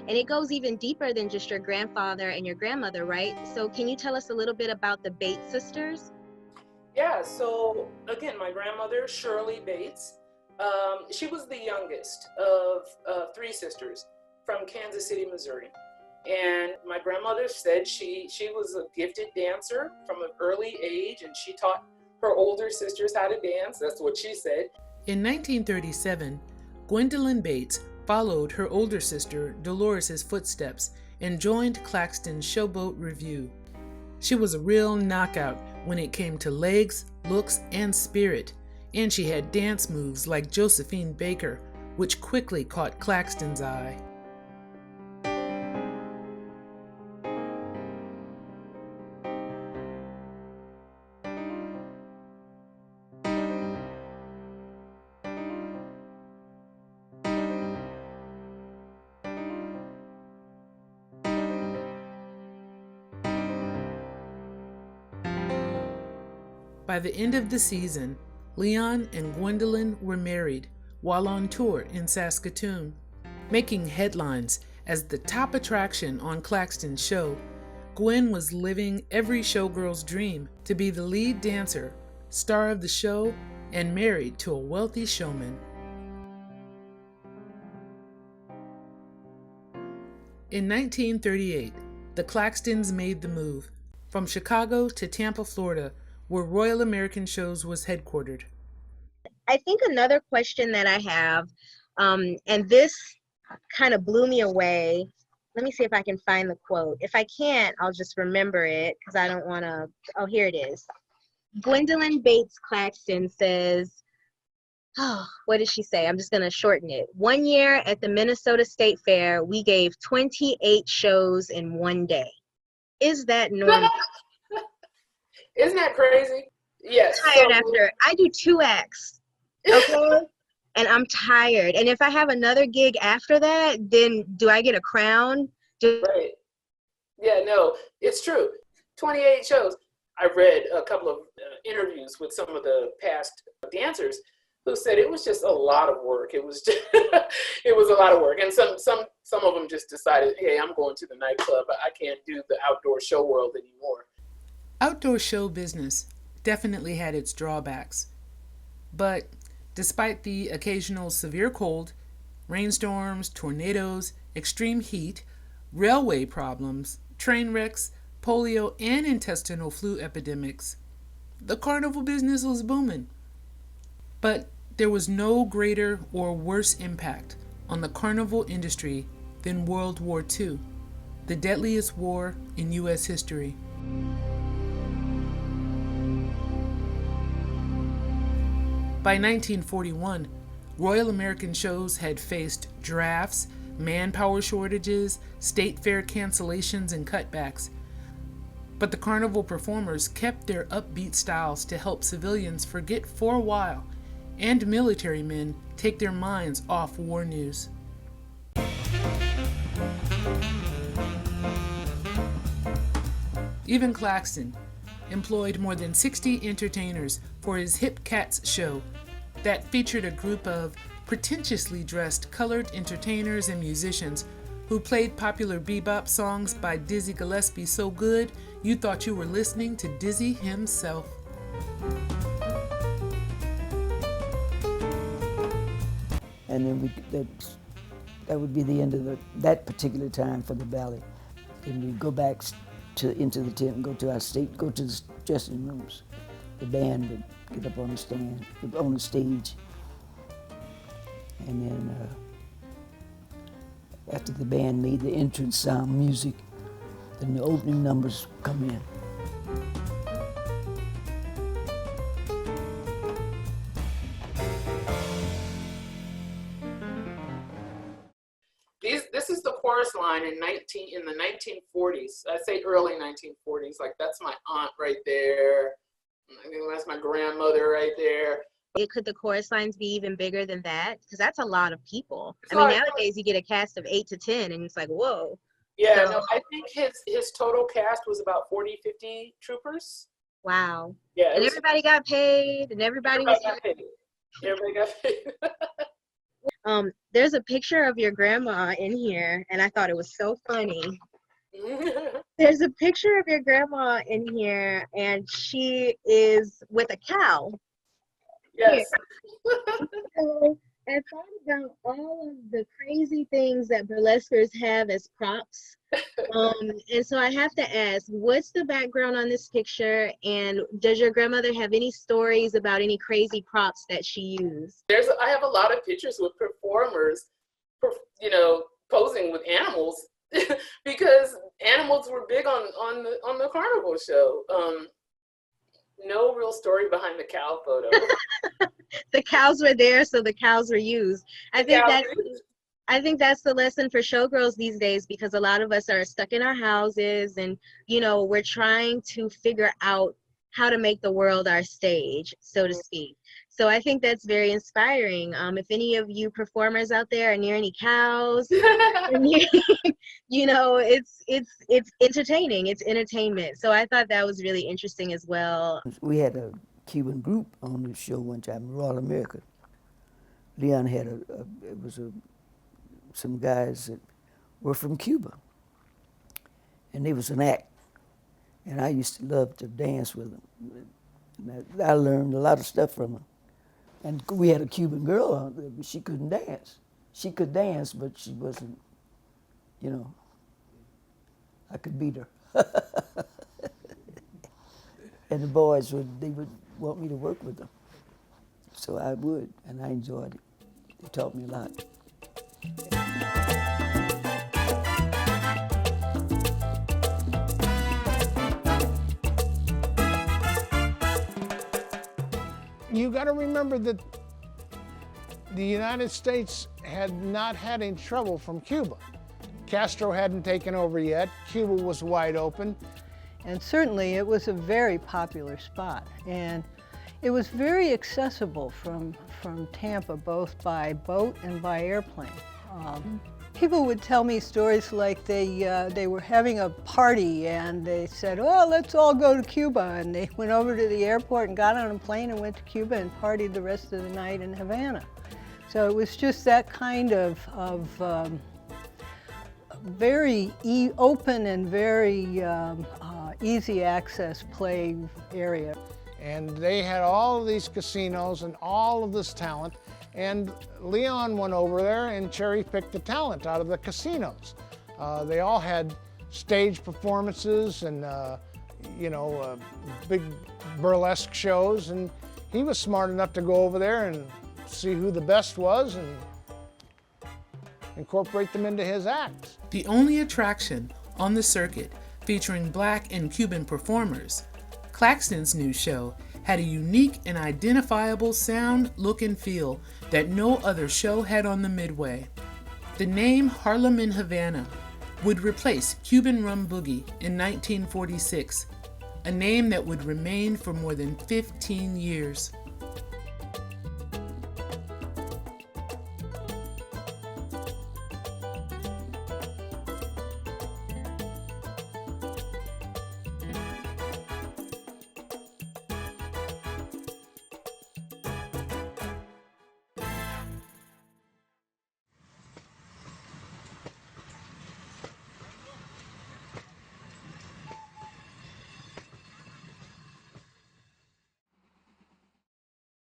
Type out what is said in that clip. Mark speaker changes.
Speaker 1: And it goes even deeper than just your grandfather and your grandmother, right? So can you tell us a little bit about the Bates sisters?
Speaker 2: Yeah, so again, my grandmother, Shirley Bates, she was the youngest of three sisters from Kansas City, Missouri. And my grandmother said she was a gifted dancer from an early age, and she taught her older sisters how to dance. That's what she said.
Speaker 3: In 1937, Gwendolyn Bates followed her older sister Dolores's footsteps and joined Claxton's Showboat Revue. She was a real knockout when it came to legs, looks, and spirit, and she had dance moves like Josephine Baker, which quickly caught Claxton's eye. By the end of the season, Leon and Gwendolyn were married while on tour in Saskatoon, making headlines as the top attraction on Claxton's show. Gwen was living every showgirl's dream to be the lead dancer, star of the show, and married to a wealthy showman. In 1938, the Claxtons made the move from Chicago to Tampa, Florida, where Royal American Shows was headquartered.
Speaker 1: I think another question that I have, and this kind of blew me away. Let me see if I can find the quote. If I can't, I'll just remember it because I don't want to. Oh, here it is. Gwendolyn Bates Claxton says, oh, what did she say? I'm just going to shorten it. One year at the Minnesota State Fair, we gave 28 shows in one day. Is that normal?
Speaker 2: Isn't that crazy? Yes.
Speaker 1: I'm tired after. I do 2 acts, okay? And I'm tired. And if I have another gig after that, then do I get a crown?
Speaker 2: Right. Yeah, no, it's true. 28 shows. I read a couple of interviews with some of the past dancers who said it was just a lot of work. It was just, it was a lot of work. And some of them just decided, hey, I'm going to the nightclub. I can't do the outdoor show world anymore.
Speaker 3: Outdoor show business definitely had its drawbacks. But despite the occasional severe cold, rainstorms, tornadoes, extreme heat, railway problems, train wrecks, polio, and intestinal flu epidemics, the carnival business was booming. But there was no greater or worse impact on the carnival industry than World War II, the deadliest war in U.S. history. By 1941, Royal American Shows had faced drafts, manpower shortages, state fair cancellations, and cutbacks. But the carnival performers kept their upbeat styles to help civilians forget for a while, and military men take their minds off war news. Even Claxton employed more than 60 entertainers for his Hip Cats show that featured a group of pretentiously dressed colored entertainers and musicians who played popular bebop songs by Dizzy Gillespie so good you thought you were listening to Dizzy himself.
Speaker 4: And then that would be the end of that particular time for the ballet. Then we'd go back into the tent and go to the dressing rooms. The band would get up on the stage, and then after the band made the entrance sound music, then the opening numbers come in.
Speaker 2: This is the chorus line in the 1940s. I say early 1940s. Like, that's my aunt right there. I think that's my grandmother right there.
Speaker 1: Could the chorus lines be even bigger than that? Because that's a lot of people. I mean, nowadays you get a cast of 8 to 10, and it's like, whoa.
Speaker 2: Yeah, no, I think his total cast was about 40, 50 troopers.
Speaker 1: Wow.
Speaker 2: Yeah,
Speaker 1: and everybody got paid, and everybody got paid.
Speaker 2: Everybody got paid.
Speaker 1: There's a picture of your grandma in here, and I thought it was so funny. There's a picture of your grandma in here, and she is with a cow.
Speaker 2: Yes.
Speaker 1: So I thought about all of the crazy things that burlesquers have as props. And so I have to ask, what's the background on this picture, and does your grandmother have any stories about any crazy props that she used?
Speaker 2: I have a lot of pictures with performers, posing with animals because animals were big on the carnival show. No real story behind the cow photo.
Speaker 1: The cows were there, so the cows were used. I think that's the lesson for showgirls these days, because a lot of us are stuck in our houses, and we're trying to figure out how to make the world our stage, so to speak. So I think that's very inspiring. If any of you performers out there are near any cows, it's entertaining. It's entertainment. So I thought that was really interesting as well.
Speaker 4: We had a Cuban group on the show one time, Royal America. Leon had some guys that were from Cuba, and it was an act, and I used to love to dance with them. And I learned a lot of stuff from them. And we had a Cuban girl out there, but she couldn't dance. She could dance, but she wasn't, I could beat her. And the boys would want me to work with them. So I would, and I enjoyed it. It taught me a lot.
Speaker 5: You got to remember that the United States had not had any trouble from Cuba. Castro hadn't taken over yet. Cuba was wide open.
Speaker 6: And certainly it was a very popular spot. And it was very accessible from Tampa, both by boat and by airplane. People would tell me stories like they were having a party and they said, "Oh, let's all go to Cuba." And they went over to the airport and got on a plane and went to Cuba and partied the rest of the night in Havana. So it was just that kind of very open and very easy access play area.
Speaker 5: And they had all of these casinos and all of this talent. And Leon went over there and cherry-picked the talent out of the casinos. They all had stage performances and, big burlesque shows. And he was smart enough to go over there and see who the best was and incorporate them into his acts.
Speaker 3: The only attraction on the circuit featuring Black and Cuban performers, Claxton's new show had a unique and identifiable sound, look, and feel that no other show had on the Midway. The name Harlem in Havana would replace Cuban Rum Boogie in 1946, a name that would remain for more than 15 years.